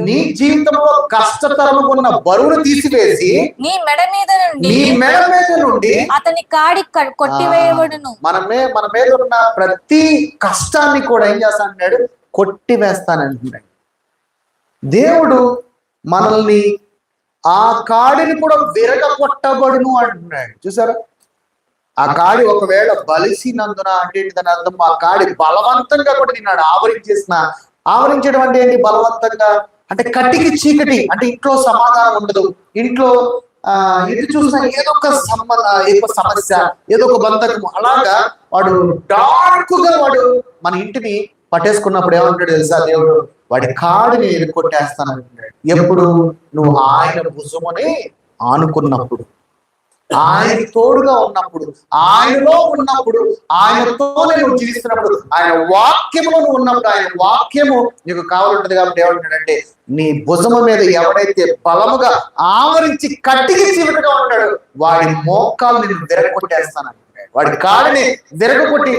నీ జీవితంలో కష్టతరముగా ఉన్న బరువును తీసివేసి నీ మెడ మీద నుండి అతని కాడి కొట్టివేయబడును. మన మీద ఉన్న ప్రతి కష్టాన్ని కూడా ఏం చేస్తాడు? కొట్టివేస్తానంటున్నాడు. దేవుడు మనల్ని ఆ కాడిని కూడా విరగొట్టబడును అంటున్నాడు. చూసారా? ఆ కాడి ఒకవేళ బలిసినందున అంటే దాని అర్థం ఆ కాడి బలవంతంగా కూడా నిన్నాడు ఆవరించడం అంటే ఏంటి? బలవంతంగా అంటే కట్టికి చీకటి, అంటే ఇంట్లో సమాధానం ఉండదు, ఇంట్లో ఎటు చూసినా ఏదో ఒక సమస్య, ఏదో ఒక బంధకము, అలాగా వాడు డార్క్గా వాడు మన ఇంటిని పట్టేసుకున్నప్పుడు ఏమంటాడు తెలుసా? దేవుడు వాడి కాడిని ఎరుకొట్టేస్తానంటున్నాడు. ఎప్పుడు? నువ్వు ఆయన భుజముని ఆనుకున్నప్పుడు, ఆయన తోడుగా ఉన్నప్పుడు, ఆయనలో ఉన్నప్పుడు, ఆయనతోనే నువ్వు జీవిస్తున్నప్పుడు, ఆయన వాక్యములో నువ్వు ఉన్నప్పుడు, ఆయన వాక్యము నీకు కావాలంటది. కాబట్టి ఏమంటాడంటే, నీ భుజము మీద ఎవడైతే బలముగా ఆవరించి కట్టికి చీకటిగా ఉంటాడు, వాడి మోకాలు నేను విరగొట్టేస్తానంటున్నాడు. వాడి కాడిని విరగొట్టి